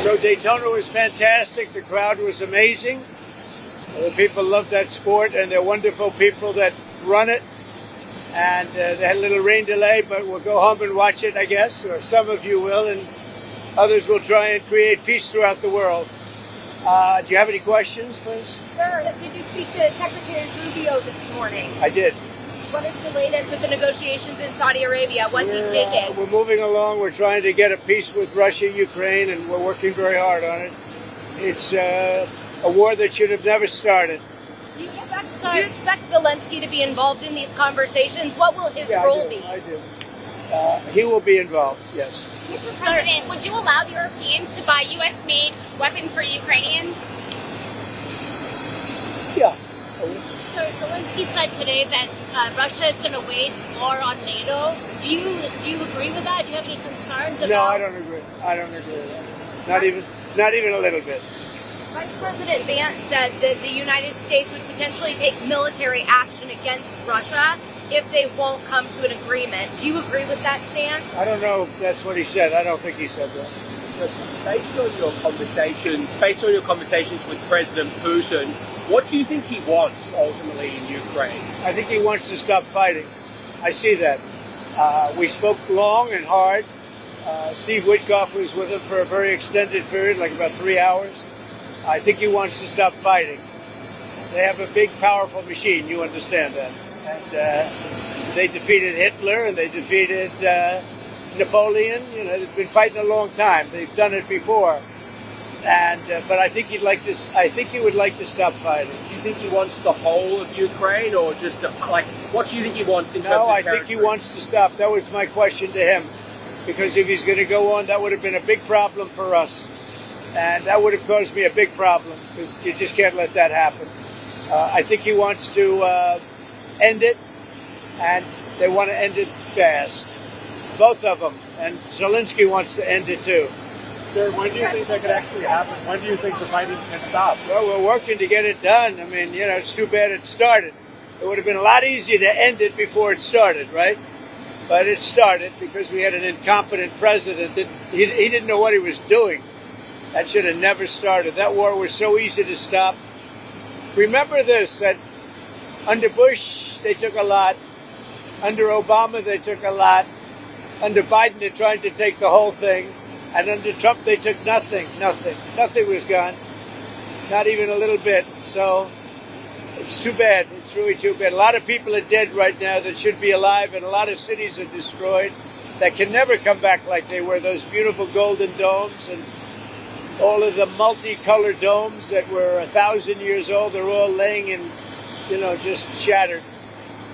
So Daytona was fantastic. The crowd was amazing. The people love that sport, and they're wonderful people that run it. And they had a little rain delay, but we'll go home and watch it, I guess, or some of you will, and others will try and create peace throughout the world. Do you have any questions, please? Sir, did you speak to Secretary Rubio this morning? I did. What is the latest with the negotiations in Saudi Arabia? What's he taking? We're moving along. We're trying to get a peace with Russia, Ukraine, and we're working very hard on it. It's a war that should have never started. Do you expect Zelensky to be involved in these conversations? What will his role be? I do. He will be involved, yes. Mr. President, would you allow the Europeans to buy U.S.-made weapons for Ukrainians? Yeah. So Zelensky said today that Russia is going to wage war on NATO. Do you agree with that? Do you have any concerns about? No, I don't agree. I don't agree with that. Not even a little bit. Vice President Vance said that the United States would potentially take military action against Russia if they won't come to an agreement. Do you agree with that stance? I don't know if that's what he said. I don't think he said that. Based on your conversations with President Putin, what do you think he wants ultimately in Ukraine? I think he wants to stop fighting. I see that. We spoke long and hard. Steve Witkoff was with him for a very extended period, like about 3 hours. I think he wants to stop fighting. They have a big, powerful machine. You understand that. And they defeated Hitler and they defeated Napoleon. You know, they've been fighting a long time. They've done it before. And but I think he would like to stop fighting. Do you think he wants the whole of Ukraine, or just what do you think he wants in terms of territory? No, I think he wants to stop. That was my question to him, because if he's going to go on, that would have been a big problem for us, and that would have caused me a big problem, because you just can't let that happen. I think he wants to end it, and they want to end it fast, both of them, and Zelensky wants to end it too. Sir, when do you think that could actually happen? When do you think the fighting can stop? Well, we're working to get it done. I mean, you know, it's too bad it started. It would have been a lot easier to end it before it started, right? But it started because we had an incompetent president that he didn't know what he was doing. That should have never started. That war was so easy to stop. Remember this, that under Bush, they took a lot. Under Obama, they took a lot. Under Biden, they're trying to take the whole thing. And under Trump, they took nothing. Nothing was gone. Not even a little bit. So it's too bad. It's really too bad. A lot of people are dead right now that should be alive, and a lot of cities are destroyed that can never come back like they were. Those beautiful golden domes and all of the multicolored domes that were 1,000 years old, they're all laying in, you know, just shattered.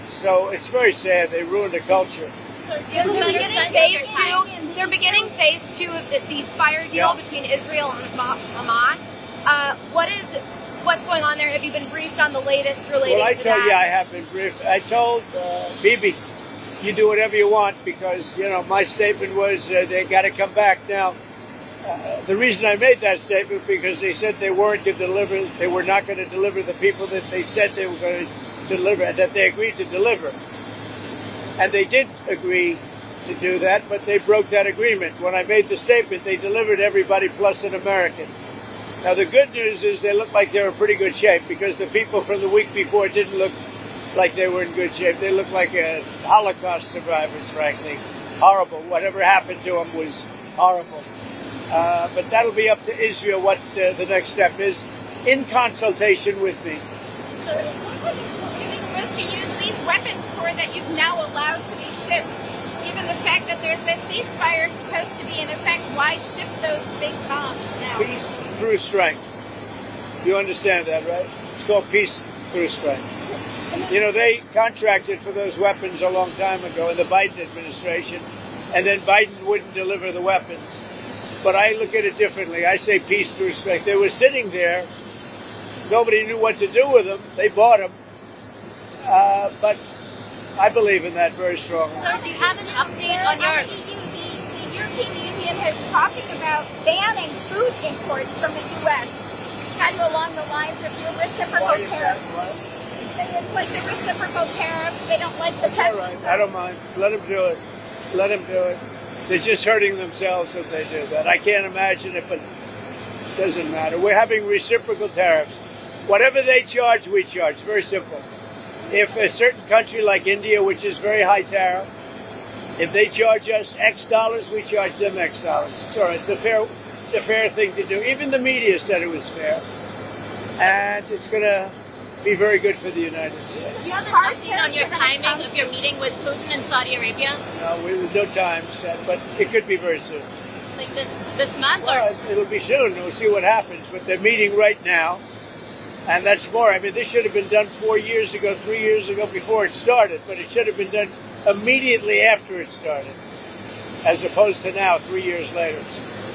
So it's very sad. They ruined the culture. They're beginning phase 2 of the ceasefire deal between Israel and Hamas. What's going on there? Have you been briefed on the latest relating to that? Well, I have been briefed. I told Bibi, you do whatever you want, because, you know, my statement was they got to come back. Now, the reason I made that statement because they said they weren't going to deliver. They were not going to deliver the people that they said they were going to deliver, that they agreed to deliver. And they did agree to do that, but they broke that agreement. When I made the statement, they delivered everybody plus an American. Now, the good news is they look like they're in pretty good shape, because the people from the week before didn't look like they were in good shape. They looked like Holocaust survivors, frankly. Horrible. Whatever happened to them was horrible. But that'll be up to Israel what the next step is, in consultation with me. So it looks like you're supposed to use these weapons that you've now allowed to be shipped. Given the fact that there's this ceasefire supposed to be in effect, why ship those big bombs now? Peace through strength. You understand that, right? It's called peace through strength. You know, they contracted for those weapons a long time ago in the Biden administration, and then Biden wouldn't deliver the weapons. But I look at it differently. I say peace through strength. They were sitting there. Nobody knew what to do with them. They bought them. But I believe in that very strongly. So do you have an update on your... The European Union is talking about banning food imports from the U.S. kind of along the lines of your reciprocal tariffs. It's like the reciprocal tariffs. They don't like the That's all right. I don't mind. Let them do it. Let them do it. They're just hurting themselves if they do that. I can't imagine if Doesn't matter. We're having reciprocal tariffs. Whatever they charge, we charge. Very simple. If a certain country like India, which is very high tariff, if they charge us X dollars, we charge them X dollars. Sorry, it's a fair thing to do. Even the media said it was fair, and it's going to be very good for the United States. Do you have an update on your timing of your meeting with Putin in Saudi Arabia? No, there's no time set, but it could be very soon. Like this month, well, or it'll be soon. We'll see what happens. But they're meeting right now, and that's more. I mean, this should have been done 4 years ago, 3 years ago, before it started. But it should have been done immediately after it started, as opposed to now, 3 years later.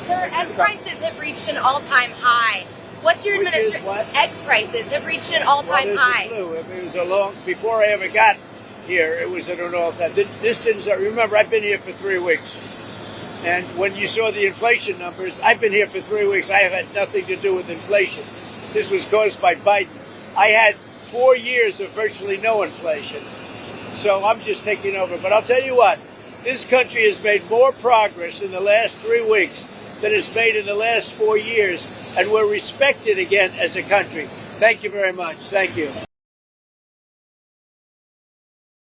Sir, egg prices have reached an all-time high. What's your administration? Egg prices have reached an all-time high. It was a long before I ever got here. It was at an all-time. This didn't. Remember, I've been here for 3 weeks. And when you saw the inflation numbers, I've been here for 3 weeks. I have had nothing to do with inflation. This was caused by Biden. I had 4 years of virtually no inflation. So I'm just taking over. But I'll tell you what, this country has made more progress in the last 3 weeks than it's made in the last 4 years. And we're respected again as a country. Thank you very much. Thank you.